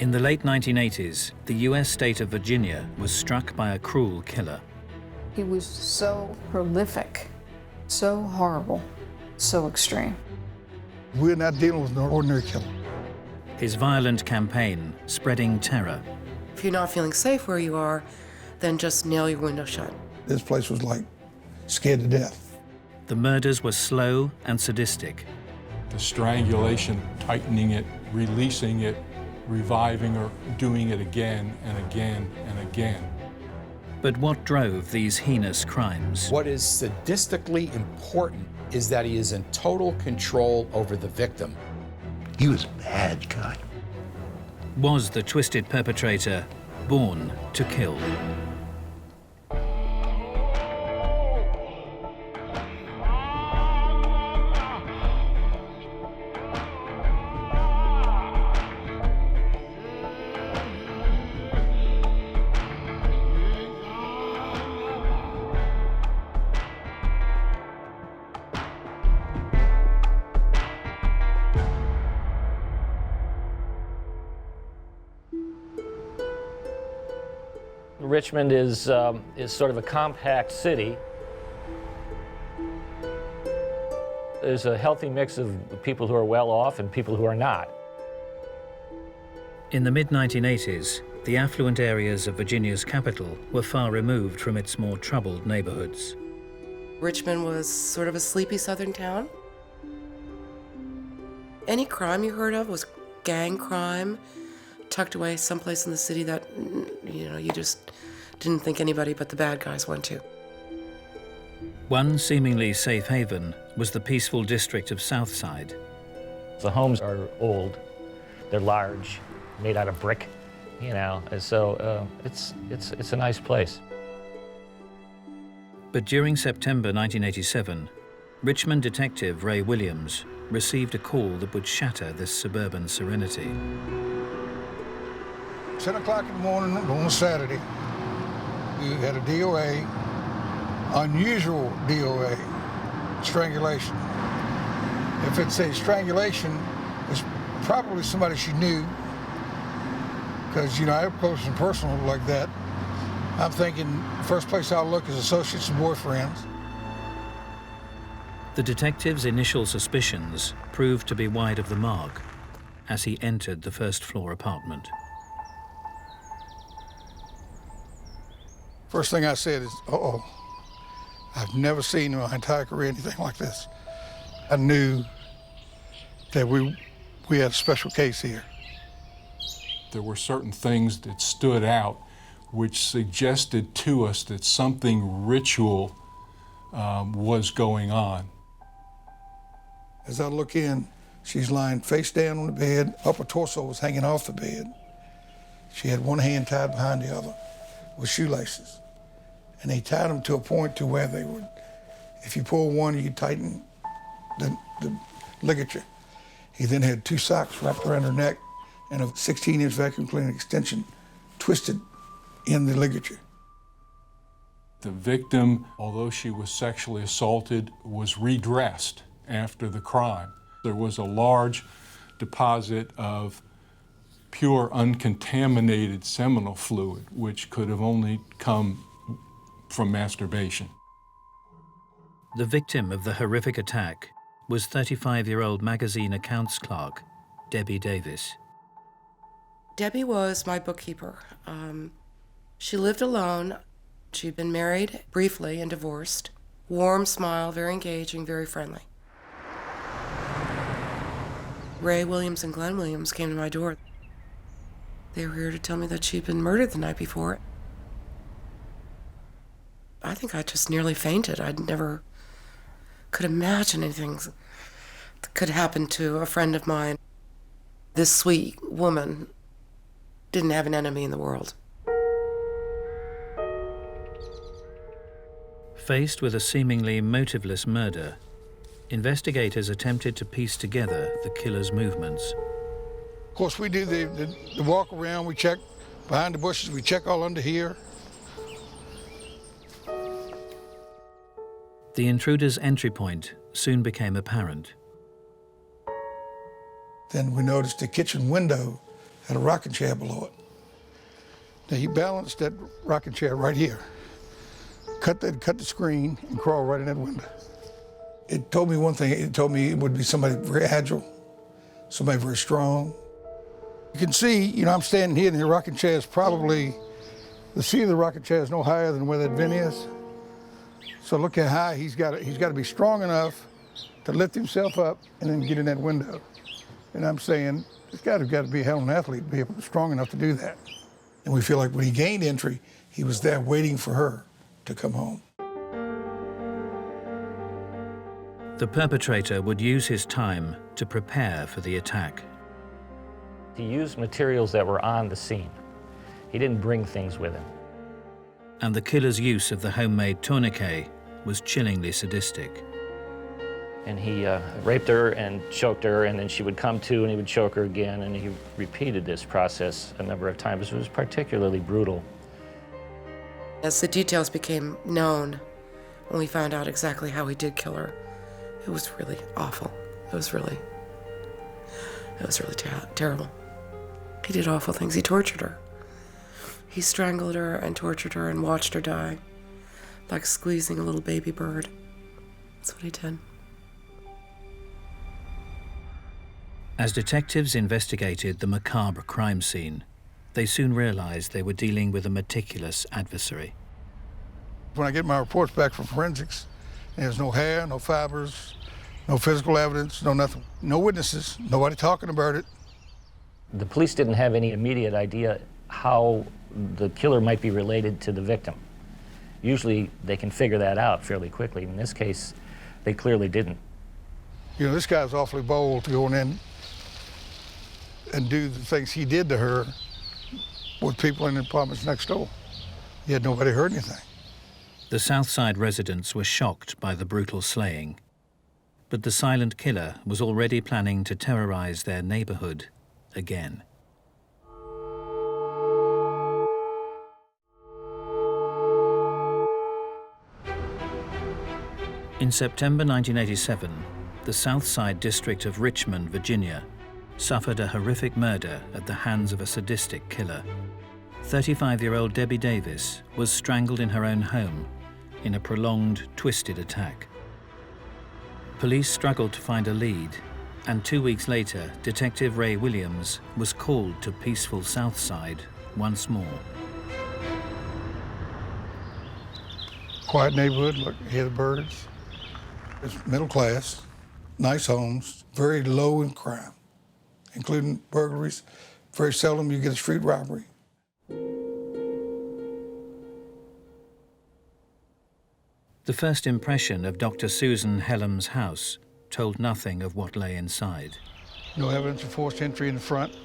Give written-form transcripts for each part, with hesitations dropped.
In the late 1980s, the US state of Virginia was struck by a cruel killer. He was so prolific, so horrible, so extreme. We're not dealing with an ordinary killer. His violent campaign spreading terror. If you're not feeling safe where you are, then just nail your window shut. This place was like scared to death. The murders were slow and sadistic. The strangulation, tightening it, releasing it, reviving or doing it again and again and again. But what drove these heinous crimes? What is sadistically important is that he is in total control over the victim. He was a bad guy. Was the twisted perpetrator born to kill? Richmond is sort of a compact city. There's a healthy mix of people who are well off and people who are not. In the mid-1980s, the affluent areas of Virginia's capital were far removed from its more troubled neighborhoods. Richmond was sort of a sleepy southern town. Any crime you heard of was gang crime, tucked away someplace in the city that, you just didn't think anybody but the bad guys went to. One seemingly safe haven was the peaceful district of Southside. The homes are old, they're large, made out of brick, and so it's a nice place. But during September 1987, Richmond detective Ray Williams received a call that would shatter this suburban serenity. 10 o'clock in the morning on a Saturday, we had a DOA, unusual DOA, strangulation. If it's a strangulation, it's probably somebody she knew, because, I have close and personal like that. I'm thinking the first place I'll look is associates and boyfriends. The detective's initial suspicions proved to be wide of the mark as he entered the first-floor apartment. First thing I said is, uh-oh, I've never seen in my entire career anything like this. I knew that we had a special case here. There were certain things that stood out which suggested to us that something ritual was going on. As I look in, she's lying face down on the bed. Upper torso was hanging off the bed. She had one hand tied behind the other with shoelaces. And he tied them to a point to where they would, if you pull one, you tighten the ligature. He then had two socks wrapped around her neck and a 16-inch vacuum cleaner extension twisted in the ligature. The victim, although she was sexually assaulted, was redressed after the crime. There was a large deposit of pure, uncontaminated seminal fluid, which could have only come from masturbation. The victim of the horrific attack was 35-year-old magazine accounts clerk, Debbie Davis. Debbie was my bookkeeper. She lived alone. She'd been married briefly and divorced. Warm smile, very engaging, very friendly. Ray Williams and Glenn Williams came to my door. They were here to tell me that she'd been murdered the night before. I think I just nearly fainted. I never could imagine anything that could happen to a friend of mine. This sweet woman didn't have an enemy in the world. Faced with a seemingly motiveless murder, investigators attempted to piece together the killer's movements. Of course, we do the walk around, we check behind the bushes, we check all under here. The intruder's entry point soon became apparent. Then we noticed the kitchen window had a rocking chair below it. Now he balanced that rocking chair right here, cut the screen, and crawled right in that window. It told me one thing. It told me it would be somebody very agile, somebody very strong. You can see, you know, I'm standing here, and the rocking chair is probably, the seat of the rocking chair is no higher than where that vent is. So look how high he's got to be strong enough to lift himself up and then get in that window. And I'm saying, this guy's got to be a hell of an athlete to be strong enough to do that. And we feel like when he gained entry, he was there waiting for her to come home. The perpetrator would use his time to prepare for the attack. He used materials that were on the scene. He didn't bring things with him. And the killer's use of the homemade tourniquet was chillingly sadistic. And he raped her and choked her, and then she would come to and he would choke her again, and he repeated this process a number of times. It was particularly brutal. As the details became known, when we found out exactly how he did kill her, it was really awful. It was really terrible. He did awful things. He tortured her. He strangled her and tortured her and watched her die, like squeezing a little baby bird. That's what he did. As detectives investigated the macabre crime scene, they soon realized they were dealing with a meticulous adversary. When I get my reports back from forensics, there's no hair, no fibers, no physical evidence, no nothing. No witnesses, nobody talking about it. The police didn't have any immediate idea how the killer might be related to the victim. Usually they can figure that out fairly quickly. In this case, they clearly didn't. You know, this guy's awfully bold to go in and do the things he did to her with people in the apartments next door. Yet nobody heard anything. The Southside residents were shocked by the brutal slaying, but the silent killer was already planning to terrorize their neighborhood again. In September 1987, the Southside district of Richmond, Virginia, suffered a horrific murder at the hands of a sadistic killer. 35-year-old Debbie Davis was strangled in her own home in a prolonged, twisted attack. Police struggled to find a lead, and 2 weeks later, Detective Ray Williams was called to peaceful Southside once more. Quiet neighborhood, look, hear the birds. It's middle class, nice homes, very low in crime, including burglaries. Very seldom you get a street robbery. The first impression of Dr. Susan Hellam's house told nothing of what lay inside. No evidence of forced entry in the front.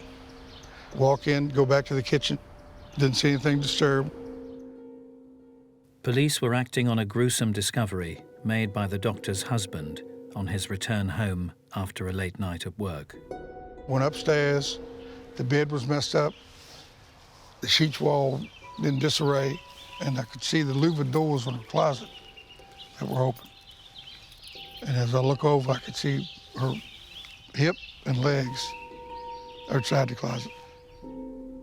Walk in, go back to the kitchen. Didn't see anything disturbed. Police were acting on a gruesome discovery made by the doctor's husband on his return home after a late night at work. Went upstairs, the bed was messed up, the sheets were all in disarray, and I could see the louvered doors on the closet that were open. And as I look over, I could see her hip and legs outside the closet.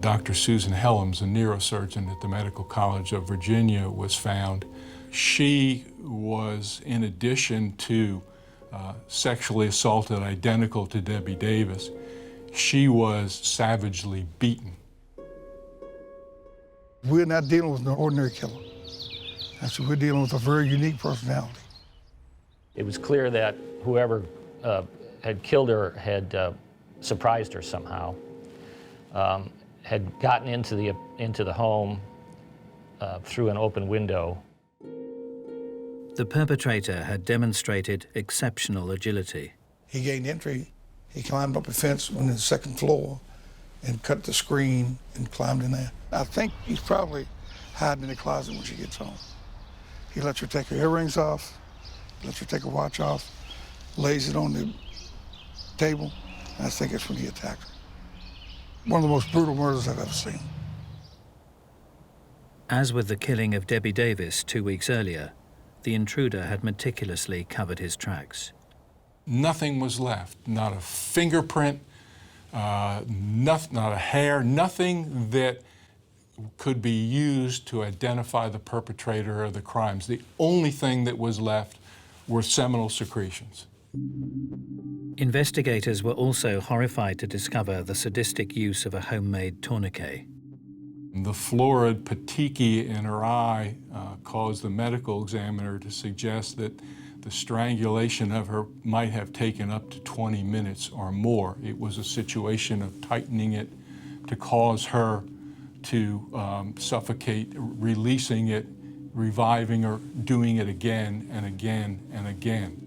Dr. Susan Helms, a neurosurgeon at the Medical College of Virginia, was found. She was, in addition to sexually assaulted identical to Debbie Davis, she was savagely beaten. We're not dealing with an ordinary killer. Actually, we're dealing with a very unique personality. It was clear that whoever had killed her had surprised her somehow, had gotten into the home through an open window. The perpetrator had demonstrated exceptional agility. He gained entry. He climbed up a fence on the second floor and cut the screen and climbed in there. I think he's probably hiding in the closet when she gets home. He lets her take her earrings off, lets her take her watch off, lays it on the table. I think that's when he attacked her. One of the most brutal murders I've ever seen. As with the killing of Debbie Davis 2 weeks earlier, the intruder had meticulously covered his tracks. Nothing was left, not a fingerprint, not a hair, nothing that could be used to identify the perpetrator of the crimes. The only thing that was left were seminal secretions. Investigators were also horrified to discover the sadistic use of a homemade tourniquet. The florid petechiae in her eye caused the medical examiner to suggest that the strangulation of her might have taken up to 20 minutes or more. It was a situation of tightening it to cause her to suffocate, releasing it, reviving her, doing it again and again and again.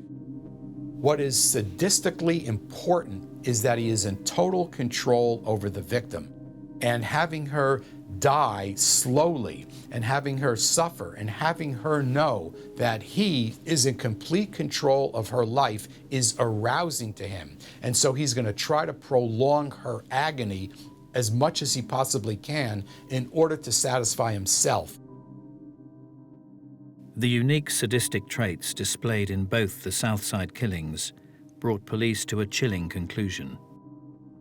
What is sadistically important is that he is in total control over the victim, and having her die slowly and having her suffer and having her know that he is in complete control of her life is arousing to him. And so he's going to try to prolong her agony as much as he possibly can in order to satisfy himself. The unique sadistic traits displayed in both the Southside killings brought police to a chilling conclusion.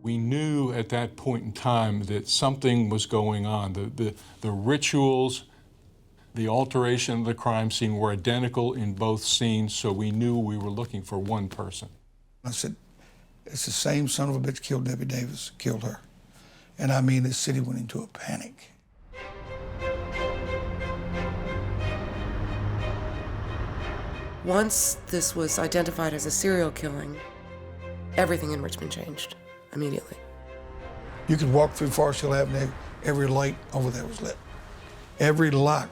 We knew at that point in time that something was going on. The rituals, the alteration of the crime scene were identical in both scenes, so we knew we were looking for one person. I said, it's the same son of a bitch killed Debbie Davis, killed her. And I mean, this city went into a panic. Once this was identified as a serial killing, everything in Richmond changed immediately. You could walk through Forest Hill Avenue, every light over there was lit. Every lock,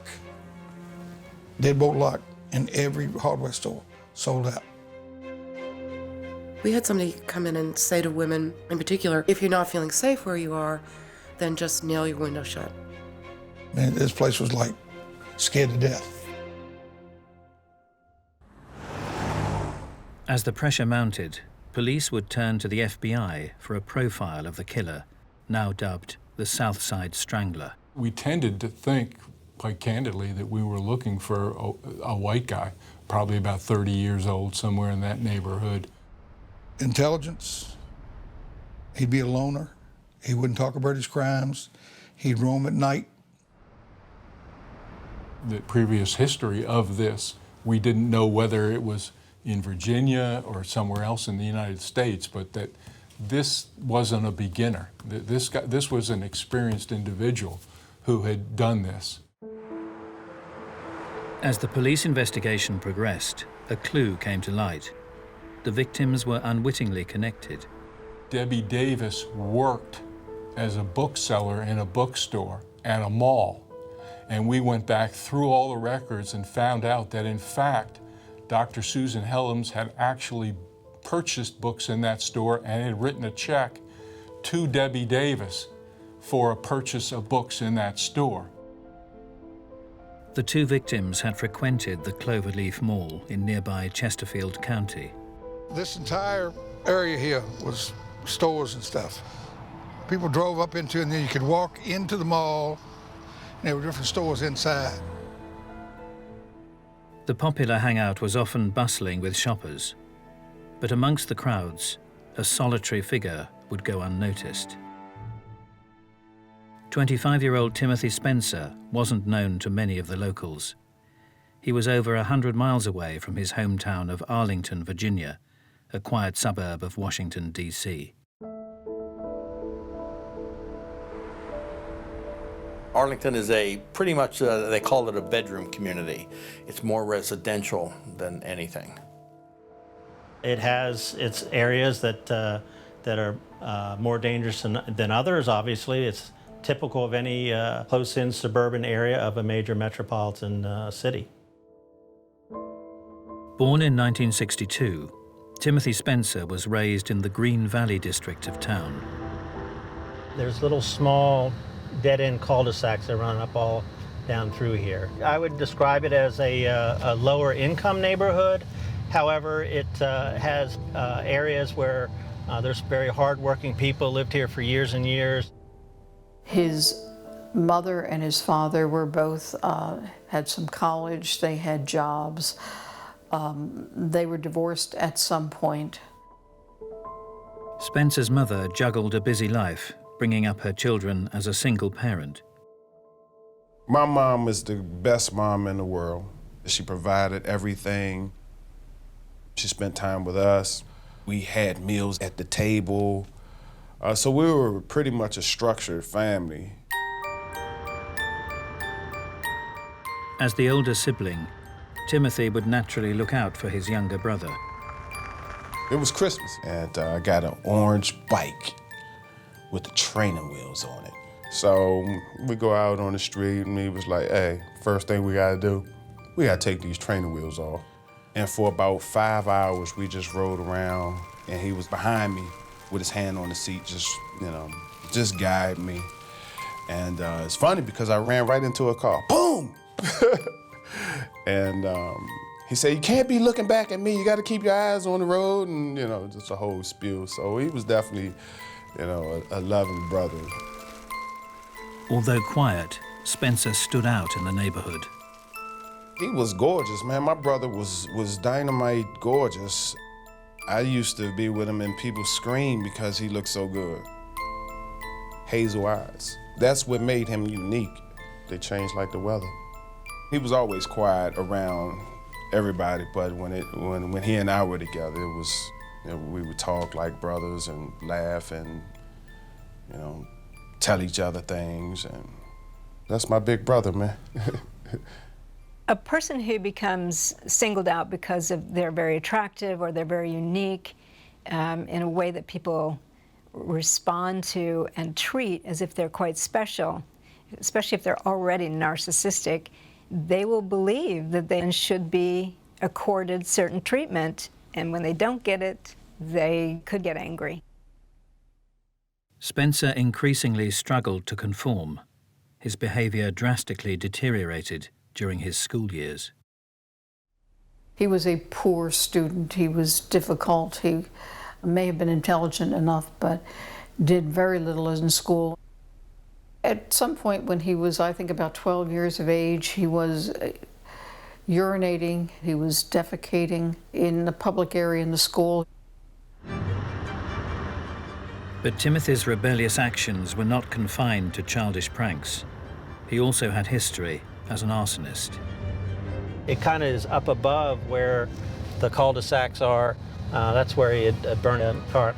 deadbolt lock, in every hardware store sold out. We had somebody come in and say to women in particular, if you're not feeling safe where you are, then just nail your window shut. Man, this place was like scared to death. As the pressure mounted, police would turn to the FBI for a profile of the killer, now dubbed the Southside Strangler. We tended to think, quite candidly, that we were looking for a white guy, probably about 30 years old, somewhere in that neighborhood. Intelligence, he'd be a loner, he wouldn't talk about his crimes, he'd roam at night. The previous history of this, we didn't know whether it was in Virginia or somewhere else in the United States, but that this wasn't a beginner. This was an experienced individual who had done this. As the police investigation progressed, a clue came to light. The victims were unwittingly connected. Debbie Davis worked as a bookseller in a bookstore at a mall. And we went back through all the records and found out that, in fact, Dr. Susan Helms had actually purchased books in that store and had written a check to Debbie Davis for a purchase of books in that store. The two victims had frequented the Cloverleaf Mall in nearby Chesterfield County. This entire area here was stores and stuff. People drove up into it, and then you could walk into the mall, and there were different stores inside. The popular hangout was often bustling with shoppers, but amongst the crowds, a solitary figure would go unnoticed. 25-year-old Timothy Spencer wasn't known to many of the locals. He was over 100 miles away from his hometown of Arlington, Virginia, a quiet suburb of Washington, D.C. Arlington is pretty much, they call it a bedroom community. It's more residential than anything. It has its areas that are more dangerous than others, obviously. It's typical of any close-in suburban area of a major metropolitan city. Born in 1962, Timothy Spencer was raised in the Green Valley district of town. There's little small dead-end cul-de-sacs that run up all down through here. I would describe it as a lower income neighborhood. However, it has areas where there's very hard-working people lived here for years and years. His mother and his father were both, had some college, they had jobs. They were divorced at some point. Spencer's mother juggled a busy life, bringing up her children as a single parent. My mom is the best mom in the world. She provided everything. She spent time with us. We had meals at the table. So we were pretty much a structured family. As the older sibling, Timothy would naturally look out for his younger brother. It was Christmas, and I got an orange bike with the training wheels on it. So we go out on the street, and he was like, hey, first thing we gotta do, we gotta take these training wheels off. And for about 5 hours, we just rode around, and he was behind me with his hand on the seat, just guiding me. And it's funny because I ran right into a car, boom! And he said, you can't be looking back at me, you gotta keep your eyes on the road, and just a whole spiel. So he was definitely, a loving brother. Although quiet, Spencer stood out in the neighborhood. He was gorgeous, man. My brother was dynamite gorgeous. I used to be with him and people scream because he looked so good. Hazel eyes. That's what made him unique. They changed like the weather. He was always quiet around everybody, but when he and I were together, it was, we would talk like brothers and laugh and, tell each other things, and that's my big brother, man. A person who becomes singled out because they're very attractive or they're very unique in a way that people respond to and treat as if they're quite special, especially if they're already narcissistic, they will believe that they should be accorded certain treatment, and when they don't get it, they could get angry. Spencer increasingly struggled to conform. His behaviour drastically deteriorated during his school years. He was a poor student. He was difficult. He may have been intelligent enough, but did very little in school. At some point when he was, I think, about 12 years of age, he was urinating, he was defecating in the public area in the school. But Timothy's rebellious actions were not confined to childish pranks. He also had history as an arsonist. It kind of is up above where the cul-de-sacs are. That's where he had burned a car.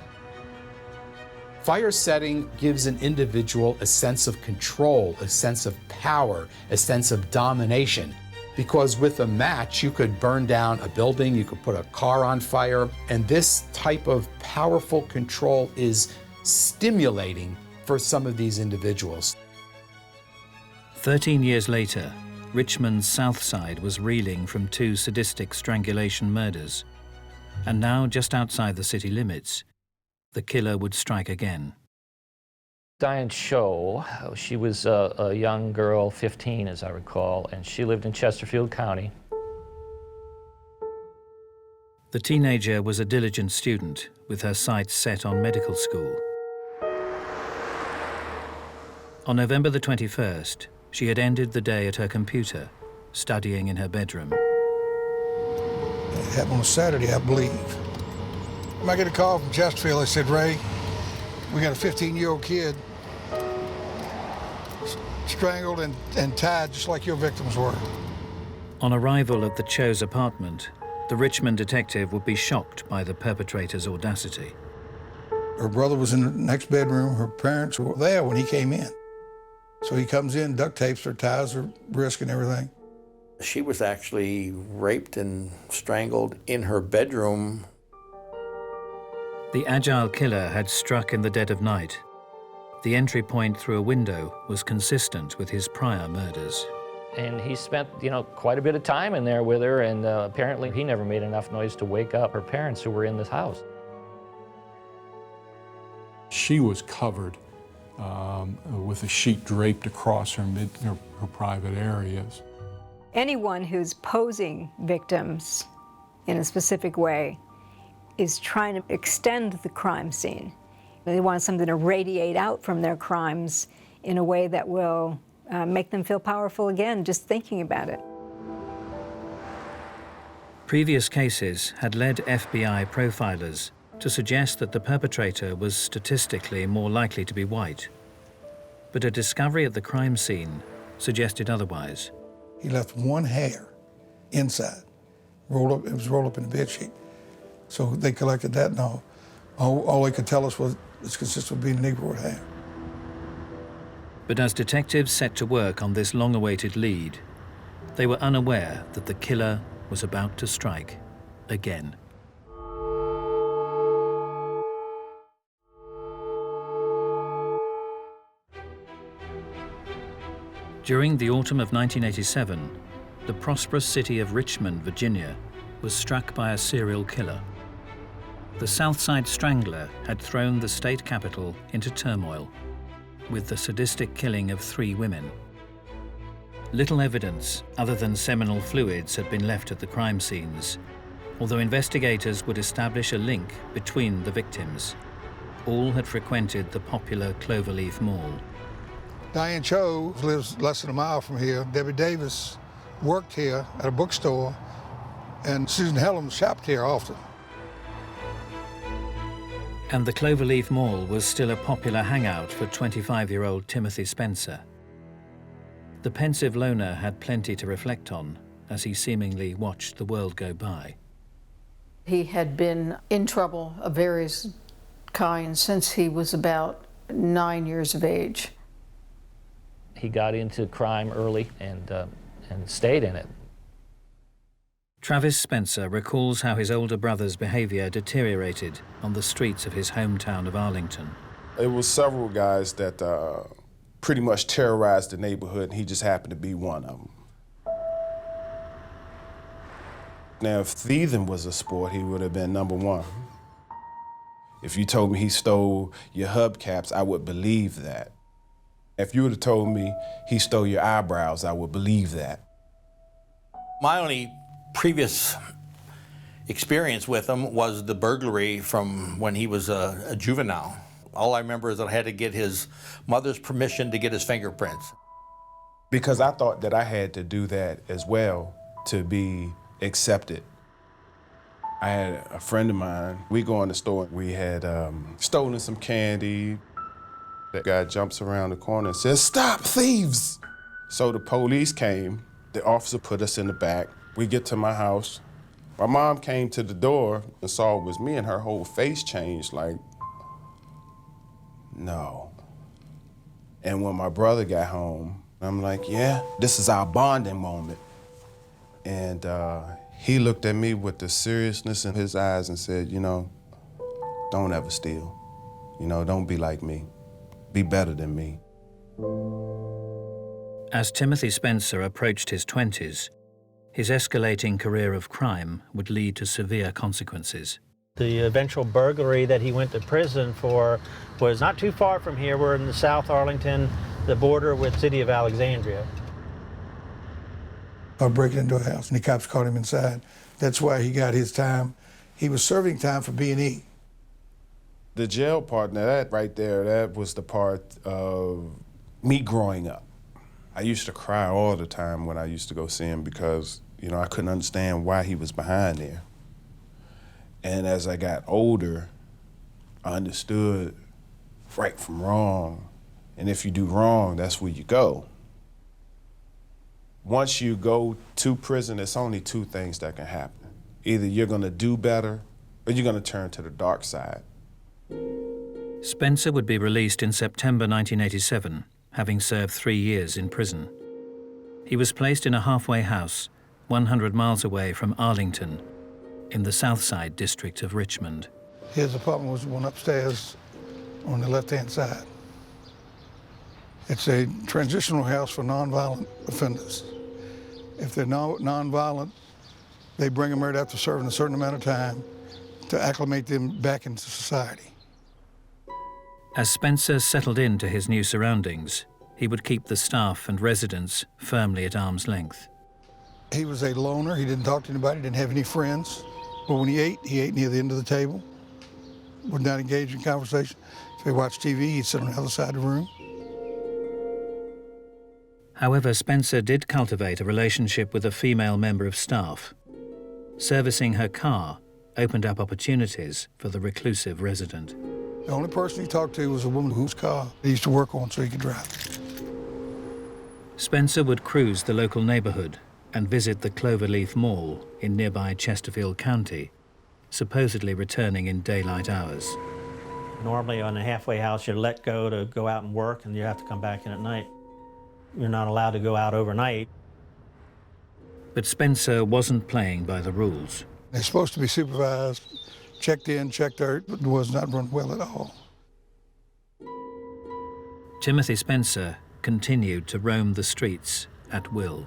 Fire setting gives an individual a sense of control, a sense of power, a sense of domination. Because with a match, you could burn down a building, you could put a car on fire, and this type of powerful control is stimulating for some of these individuals. 13 years later, Richmond's Southside was reeling from 2 sadistic strangulation murders. And now, just outside the city limits, the killer would strike again. Diane Cho, she was a young girl, 15 as I recall, and she lived in Chesterfield County. The teenager was a diligent student with her sights set on medical school. On November the 21st, she had ended the day at her computer, studying in her bedroom. It happened on a Saturday, I believe. I get a call from Chesterfield. They said, Ray, we got a 15-year-old kid strangled and tied just like your victims were. On arrival at the Cho's apartment, the Richmond detective would be shocked by the perpetrator's audacity. Her brother was in the next bedroom. Her parents were there when he came in. So he comes in, duct tapes her, ties her wrist and everything. She was actually raped and strangled in her bedroom. The agile killer had struck in the dead of night. The entry point through a window was consistent with his prior murders. And he spent, quite a bit of time in there with her, and apparently he never made enough noise to wake up her parents who were in this house. She was covered with a sheet draped across her private areas. Anyone who's posing victims in a specific way is trying to extend the crime scene. They want something to radiate out from their crimes in a way that will make them feel powerful again, just thinking about it. Previous cases had led FBI profilers to suggest that the perpetrator was statistically more likely to be white. But a discovery at the crime scene suggested otherwise. He left one hair inside, rolled up. It was rolled up in a bed sheet. So they collected that, and all they could tell us was it's consistent with being Negroid hair. But as detectives set to work on this long-awaited lead, they were unaware that the killer was about to strike again. During the autumn of 1987, the prosperous city of Richmond, Virginia, was struck by a serial killer. The Southside Strangler had thrown the state capital into turmoil, with the sadistic killing of 3 women. Little evidence other than seminal fluids had been left at the crime scenes, although investigators would establish a link between the victims. All had frequented the popular Cloverleaf Mall. Diane Cho lives less than a mile from here. Debbie Davis worked here at a bookstore, and Susan Helms shopped here often. And the Cloverleaf Mall was still a popular hangout for 25-year-old Timothy Spencer. The pensive loner had plenty to reflect on as he seemingly watched the world go by. He had been in trouble of various kinds since he was about 9 years of age. He got into crime early and stayed in it. Travis Spencer recalls how his older brother's behaviour deteriorated on the streets of his hometown of Arlington. It was several guys that pretty much terrorized the neighborhood, and he just happened to be one of them. Now, if thieving was a sport, he would have been number 1. If you told me he stole your hubcaps, I would believe that. If you would have told me he stole your eyebrows, I would believe that. My only previous experience with him was the burglary from when he was a juvenile. All I remember is that I had to get his mother's permission to get his fingerprints. Because I thought that I had to do that as well to be accepted. I had a friend of mine, we go in the store, we had stolen some candy. That guy jumps around the corner and says, "Stop, thieves!" So the police came, the officer put us in the back. We get to my house. My mom came to the door and saw it was me, and her whole face changed, like, no. And when my brother got home, I'm like, yeah, this is our bonding moment. And he looked at me with the seriousness in his eyes and said, you know, don't ever steal. You know, don't be like me. Be better than me. As Timothy Spencer approached his 20s, his escalating career of crime would lead to severe consequences. The eventual burglary that he went to prison for was not too far from here. We're in the South Arlington, the border with the city of Alexandria. I break into a house, and the cops caught him inside. That's why he got his time. He was serving time for B&E. The jail part, now that right there, that was the part of me growing up. I used to cry all the time when I used to go see him because, you know, I couldn't understand why he was behind there. And as I got older, I understood right from wrong. And if you do wrong, that's where you go. Once you go to prison, it's only 2 things that can happen. Either you're gonna do better or you're gonna turn to the dark side. Spencer would be released in September 1987, having served 3 years in prison. He was placed in a halfway house 100 miles away from Arlington, in the Southside district of Richmond. His apartment was the one upstairs on the left-hand side. It's a transitional house for nonviolent offenders. If they're nonviolent, they bring them right after serving a certain amount of time to acclimate them back into society. As Spencer settled into his new surroundings, he would keep the staff and residents firmly at arm's length. He was a loner. He didn't talk to anybody, didn't have any friends. But when he ate near the end of the table, would not engage in conversation. If he watched TV, he'd sit on the other side of the room. However, Spencer did cultivate a relationship with a female member of staff. Servicing her car opened up opportunities for the reclusive resident. The only person he talked to was a woman whose car he used to work on so he could drive. Spencer would cruise the local neighborhood and visit the Cloverleaf Mall in nearby Chesterfield County, supposedly returning in daylight hours. Normally on a halfway house, you're let go to go out and work, and you have to come back in at night. You're not allowed to go out overnight. But Spencer wasn't playing by the rules. They're supposed to be supervised, checked in, checked out, but was not run well at all. Timothy Spencer continued to roam the streets at will.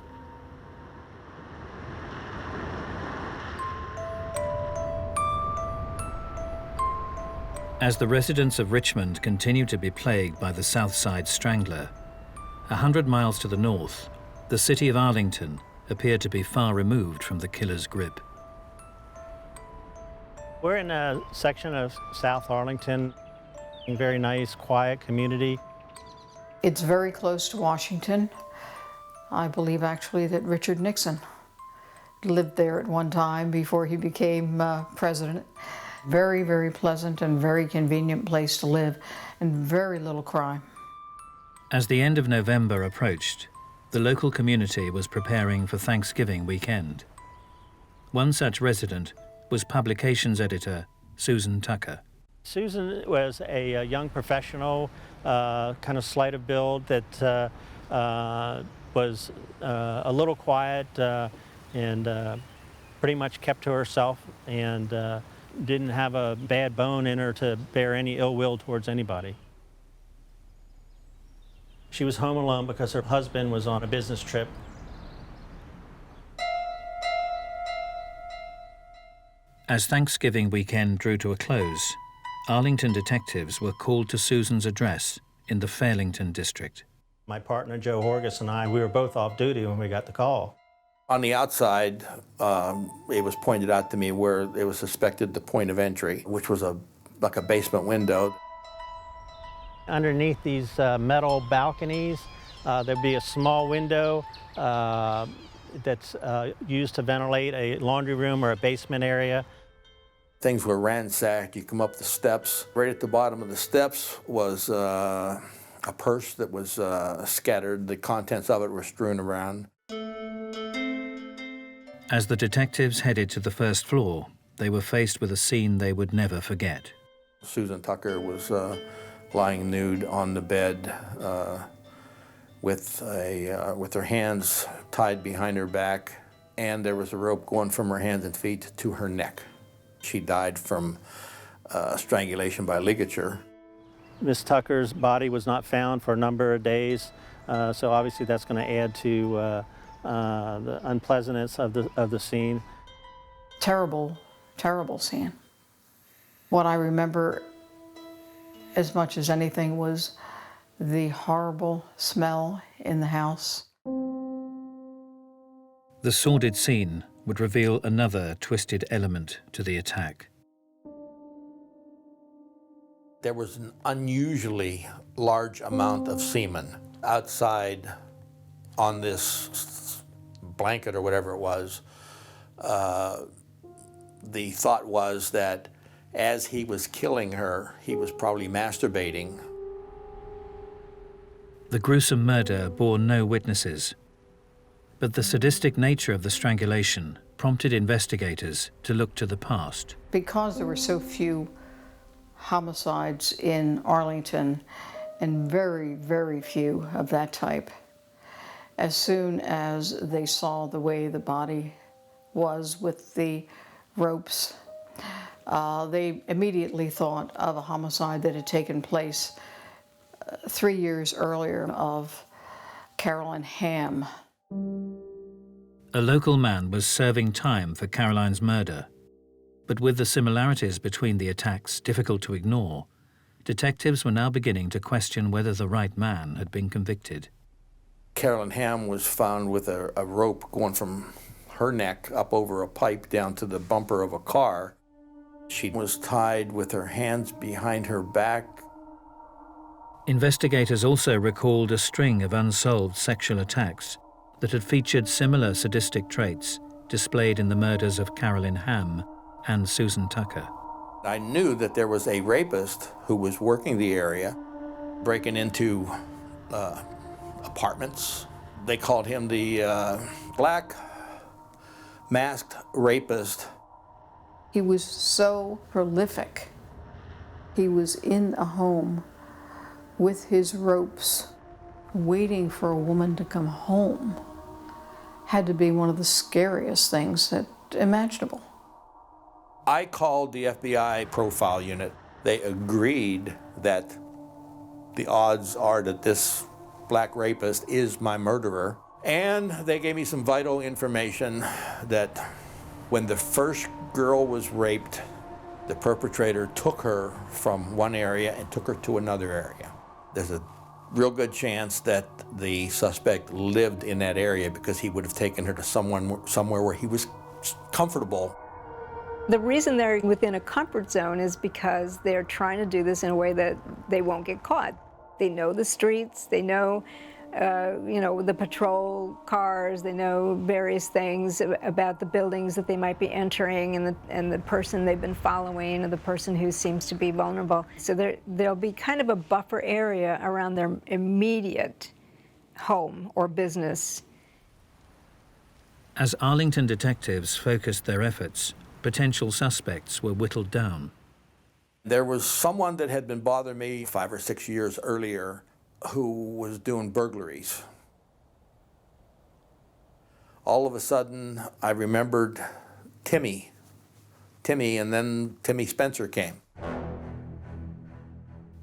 As the residents of Richmond continued to be plagued by the Southside Strangler, 100 miles to the north, the city of Arlington appeared to be far removed from the killer's grip. We're in a section of South Arlington, a very nice, quiet community. It's very close to Washington. I believe actually that Richard Nixon lived there at one time before he became president. Very, very pleasant and very convenient place to live, and very little crime. As the end of November approached, the local community was preparing for Thanksgiving weekend. One such resident was publications editor Susan Tucker. Susan was a young professional, kind of slight of build that was a little quiet and pretty much kept to herself, and didn't have a bad bone in her to bear any ill will towards anybody. She was home alone because her husband was on a business trip. As Thanksgiving weekend drew to a close, Arlington detectives were called to Susan's address in the Fairlington district. My partner, Joe Horgus, and I, we were both off duty when we got the call. On the outside, it was pointed out to me where it was suspected the point of entry, which was like a basement window. Underneath these metal balconies, there'd be a small window that's used to ventilate a laundry room or a basement area. Things were ransacked. You come up the steps. Right at the bottom of the steps was a purse that was scattered. The contents of it were strewn around. As the detectives headed to the first floor, they were faced with a scene they would never forget. Susan Tucker was lying nude on the bed with her hands tied behind her back, and there was a rope going from her hands and feet to her neck. She died from strangulation by ligature. Miss Tucker's body was not found for a number of days, so obviously that's going to add to the unpleasantness of the scene. Terrible, terrible scene. What I remember as much as anything was the horrible smell in the house. The sordid scene would reveal another twisted element to the attack. There was an unusually large amount of semen outside on this blanket or whatever it was. The thought was that as he was killing her, he was probably masturbating. The gruesome murder bore no witnesses, but the sadistic nature of the strangulation prompted investigators to look to the past. Because there were so few homicides in Arlington, and very, very few of that type, as soon as they saw the way the body was with the ropes, they immediately thought of a homicide that had taken place 3 years earlier of Carolyn Hamm. A local man was serving time for Caroline's murder, but with the similarities between the attacks difficult to ignore, detectives were now beginning to question whether the right man had been convicted. Carolyn Hamm was found with a rope going from her neck up over a pipe down to the bumper of a car. She was tied with her hands behind her back. Investigators also recalled a string of unsolved sexual attacks that had featured similar sadistic traits displayed in the murders of Carolyn Hamm and Susan Tucker. I knew that there was a rapist who was working the area, breaking into apartments. They called him the black masked rapist. He was so prolific. He was in a home with his ropes, waiting for a woman to come home. Had to be one of the scariest things imaginable. I called the FBI profile unit. They agreed that the odds are that this black rapist is my murderer. And they gave me some vital information that when the first girl was raped, the perpetrator took her from one area and took her to another area. There's a real good chance that the suspect lived in that area because he would have taken her to somewhere where he was comfortable. The reason they're within a comfort zone is because they're trying to do this in a way that they won't get caught. They know the streets, they know, the patrol cars, they know various things about the buildings that they might be entering and the person they've been following or the person who seems to be vulnerable. So there'll be kind of a buffer area around their immediate home or business. As Arlington detectives focused their efforts, potential suspects were whittled down. There was someone that had been bothering me 5 or 6 years earlier who was doing burglaries. All of a sudden, I remembered Timmy, and then Timmy Spencer came.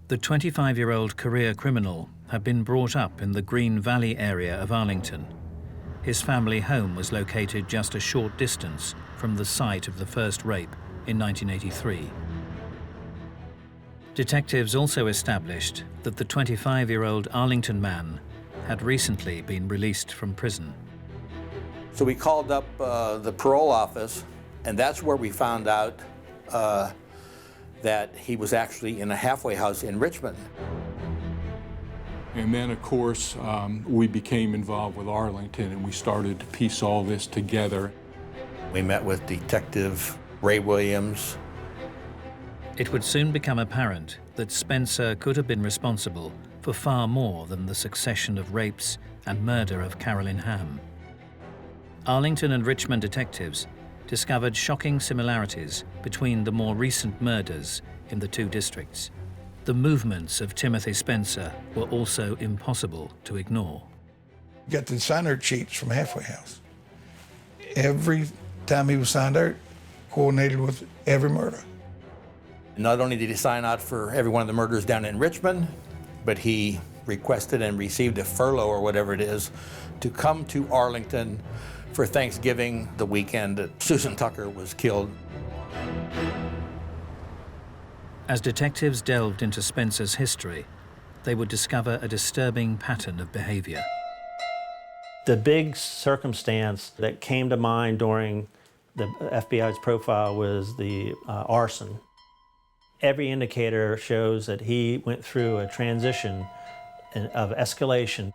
The 25-year-old career criminal had been brought up in the Green Valley area of Arlington. His family home was located just a short distance from the site of the first rape in 1983. Detectives also established that the 25-year-old Arlington man had recently been released from prison. So we called up the parole office, and that's where we found out that he was actually in a halfway house in Richmond. And then, of course, we became involved with Arlington, and we started to piece all this together. We met with Detective Ray Williams. It would soon become apparent that Spencer could have been responsible for far more than the succession of rapes and murder of Carolyn Hamm. Arlington and Richmond detectives discovered shocking similarities between the more recent murders in the two districts. The movements of Timothy Spencer were also impossible to ignore. Got the sign-out sheets from Halfway House. Every time he was signed out, coordinated with every murder. Not only did he sign out for every one of the murders down in Richmond, but he requested and received a furlough or whatever it is to come to Arlington for Thanksgiving, the weekend that Susan Tucker was killed. As detectives delved into Spencer's history, they would discover a disturbing pattern of behavior. The big circumstance that came to mind during the FBI's profile was the arson. Every indicator shows that he went through a transition of escalation.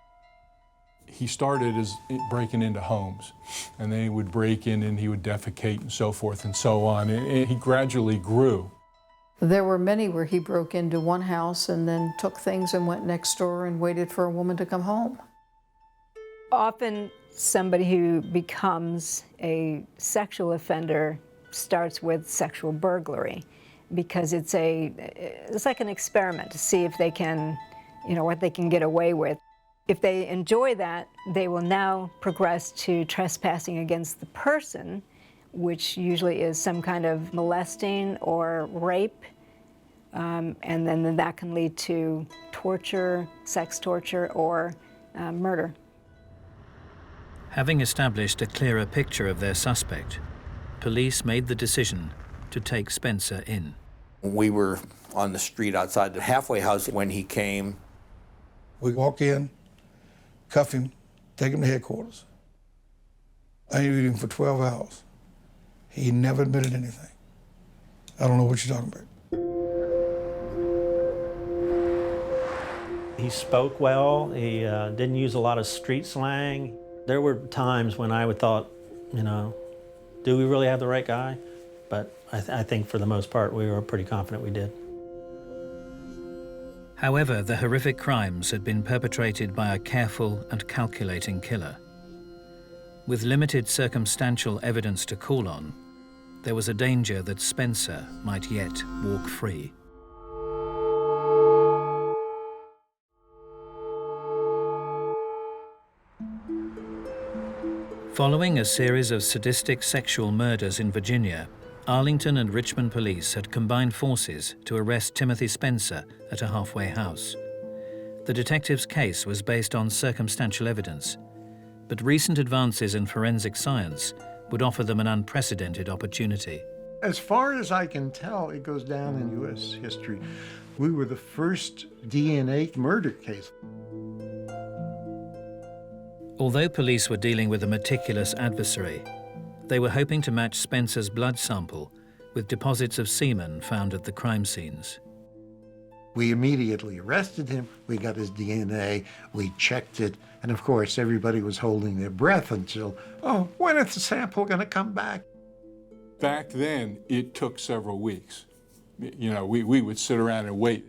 He started as breaking into homes, and then he would break in and he would defecate and so forth and so on. And he gradually grew. There were many where he broke into one house and then took things and went next door and waited for a woman to come home. Often somebody who becomes a sexual offender starts with sexual burglary because it's like an experiment to see if they can, what they can get away with. If they enjoy that, they will now progress to trespassing against the person, which usually is some kind of molesting or rape, and then that can lead to torture, sex torture, or murder. Having established a clearer picture of their suspect, police made the decision to take Spencer in. We were on the street outside the halfway house when he came. We walk in, cuff him, take him to headquarters. I interviewed him for 12 hours. He never admitted anything. I don't know what you're talking about. He spoke well. He didn't use a lot of street slang. There were times when I would thought, do we really have the right guy? But I think for the most part we were pretty confident we did. However, the horrific crimes had been perpetrated by a careful and calculating killer. With limited circumstantial evidence to call on, there was a danger that Spencer might yet walk free. Following a series of sadistic sexual murders in Virginia, Arlington and Richmond police had combined forces to arrest Timothy Spencer at a halfway house. The detective's case was based on circumstantial evidence, but recent advances in forensic science would offer them an unprecedented opportunity. As far as I can tell, it goes down in U.S. history. We were the first DNA murder case. Although police were dealing with a meticulous adversary, they were hoping to match Spencer's blood sample with deposits of semen found at the crime scenes. We immediately arrested him, we got his DNA, we checked it, and of course everybody was holding their breath until, oh, when is the sample going to come back? Back then, it took several weeks. You know, we would sit around and wait.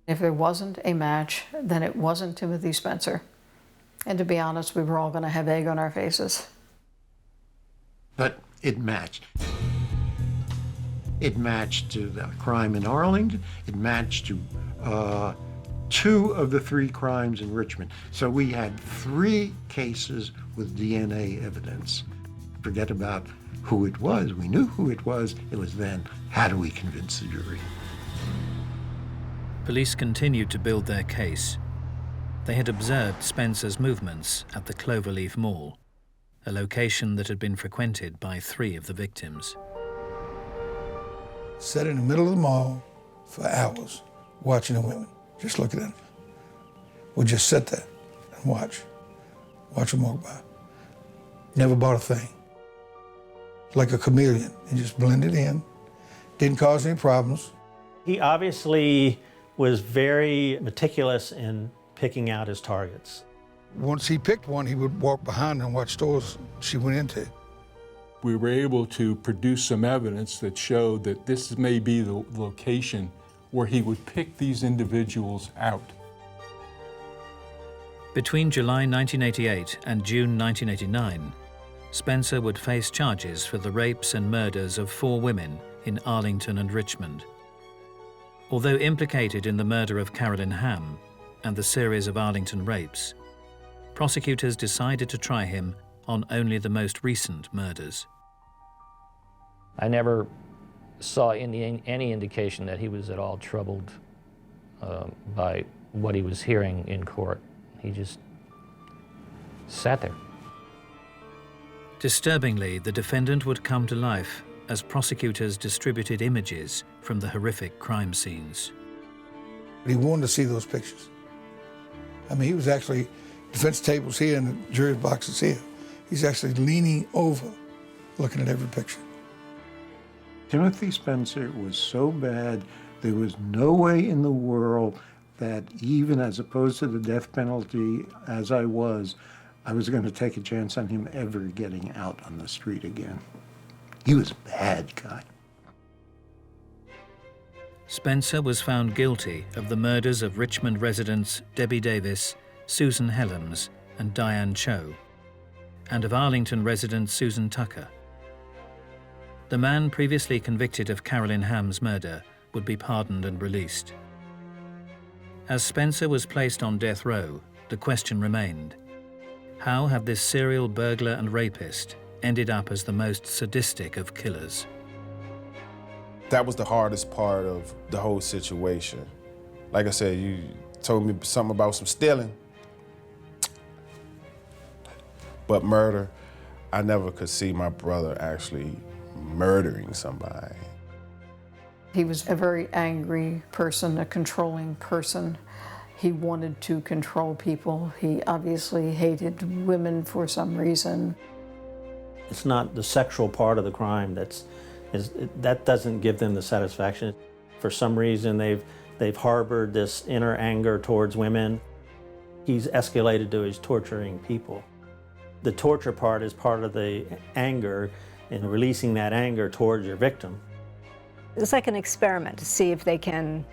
If there wasn't a match, then it wasn't Timothy Spencer. And to be honest, we were all going to have egg on our faces. But it matched. It matched to the crime in Arlington. It matched to 2 of the 3 crimes in Richmond. So we had 3 cases with DNA evidence. Forget about who it was. We knew who it was. It was then, how do we convince the jury? Police continued to build their case. They had observed Spencer's movements at the Cloverleaf Mall, a location that had been frequented by 3 of the victims. Sat in the middle of the mall for hours, watching the women, just looking at them. We'd just sit there and watch them walk by. Never bought a thing. Like a chameleon, he just blended in, didn't cause any problems. He obviously was very meticulous in picking out his targets. Once he picked one, he would walk behind her and watch stores she went into. We were able to produce some evidence that showed that this may be the location where he would pick these individuals out. Between July 1988 and June 1989, Spencer would face charges for the rapes and murders of 4 women in Arlington and Richmond. Although implicated in the murder of Carolyn Hamm and the series of Arlington rapes, prosecutors decided to try him on only the most recent murders. I never saw any indication that he was at all troubled by what he was hearing in court. He just sat there. Disturbingly, the defendant would come to life as prosecutors distributed images from the horrific crime scenes. He wanted to see those pictures. I mean, he was actually, defense tables here and the jury boxes here. He's actually leaning over, looking at every picture. Timothy Spencer was so bad, there was no way in the world that even as opposed to the death penalty as I was going to take a chance on him ever getting out on the street again. He was a bad guy. Spencer was found guilty of the murders of Richmond residents Debbie Davis, Susan Helms, and Diane Cho, and of Arlington resident Susan Tucker. The man previously convicted of Carolyn Hamm's murder would be pardoned and released. As Spencer was placed on death row, the question remained: how had this serial burglar and rapist ended up as the most sadistic of killers? That was the hardest part of the whole situation. Like I said, you told me something about some stealing, but murder, I never could see my brother actually murdering somebody. He was a very angry person, a controlling person. He wanted to control people. He obviously hated women for some reason. It's not the sexual part of the crime that doesn't give them the satisfaction. For some reason, they've harbored this inner anger towards women. He's escalated to his torturing people. The torture part is part of the anger and releasing that anger towards your victim. It's like an experiment to see if they can,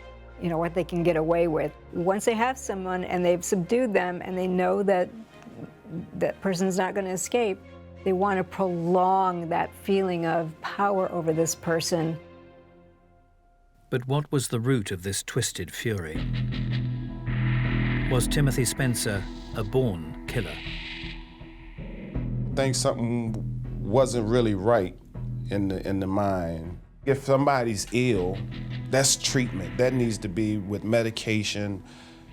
you know, what they can get away with. Once they have someone and they've subdued them and they know that that person's not going to escape, they want to prolong that feeling of power over this person. But what was the root of this twisted fury? Was Timothy Spencer a born killer? I think something wasn't really right in the mind. If somebody's ill, that's treatment. That needs to be with medication,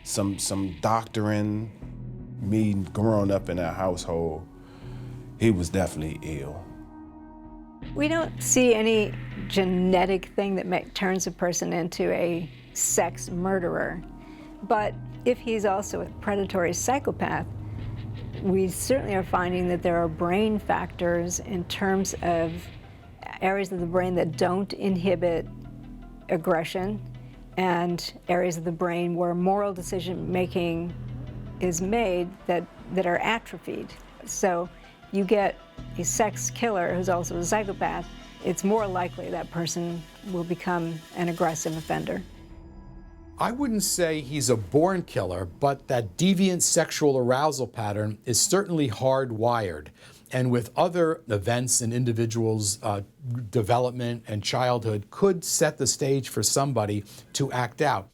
some doctoring. Me growing up in that household, he was definitely ill. We don't see any genetic thing that turns a person into a sex murderer. But if he's also a predatory psychopath, we certainly are finding that there are brain factors in terms of areas of the brain that don't inhibit aggression and areas of the brain where moral decision-making is made that are atrophied. So you get a sex killer who's also a psychopath, it's more likely that person will become an aggressive offender. I wouldn't say he's a born killer, but that deviant sexual arousal pattern is certainly hardwired. And with other events in individuals' development and childhood could set the stage for somebody to act out.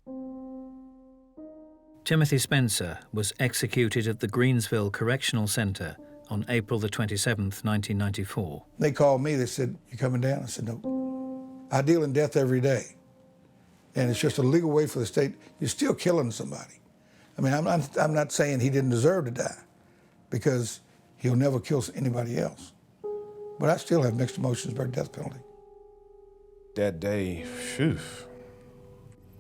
Timothy Spencer was executed at the Greensville Correctional Center on April the 27th, 1994. They called me, they said, "You coming down?" I said, "No. I deal in death every day. And it's just a legal way for the state. You're still killing somebody." I mean, I'm not saying he didn't deserve to die, because he'll never kill anybody else. But I still have mixed emotions about death penalty. That day, phew.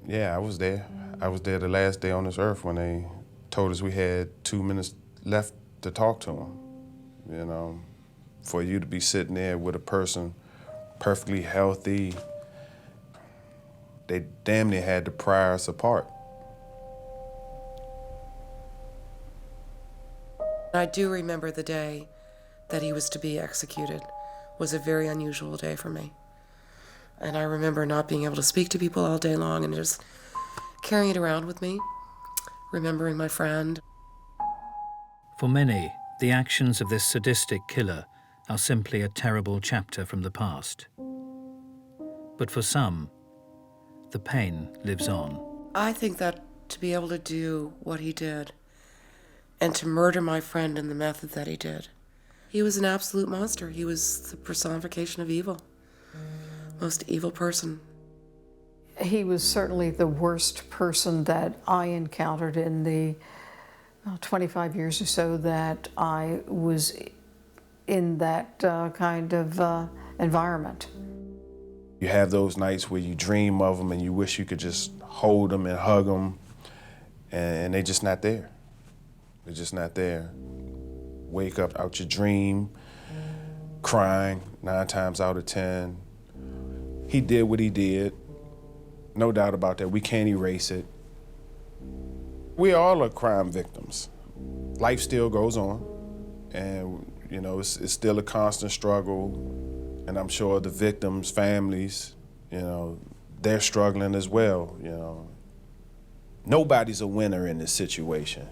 Yeah, I was there. I was there the last day on this earth when they told us we had 2 minutes left to talk to him. You know, for you to be sitting there with a person perfectly healthy, they damn near had to pry us apart. I do remember the day that he was to be executed was a very unusual day for me. And I remember not being able to speak to people all day long and just carrying it around with me, remembering my friend. For many, the actions of this sadistic killer are simply a terrible chapter from the past. But for some, the pain lives on. I think that to be able to do what he did and to murder my friend in the method that he did, he was an absolute monster. He was the personification of evil, most evil person. He was certainly the worst person that I encountered in the 25 years or so that I was in that kind of environment. You have those nights where you dream of them and you wish you could just hold them and hug them, and they're just not there. They're just not there. Wake up out your dream, crying 9 times out of 10. He did what he did. No doubt about that. We can't erase it. We all are crime victims. Life still goes on, and you know, it's still a constant struggle. And I'm sure the victims' families, you know, they're struggling as well. You know, nobody's a winner in this situation.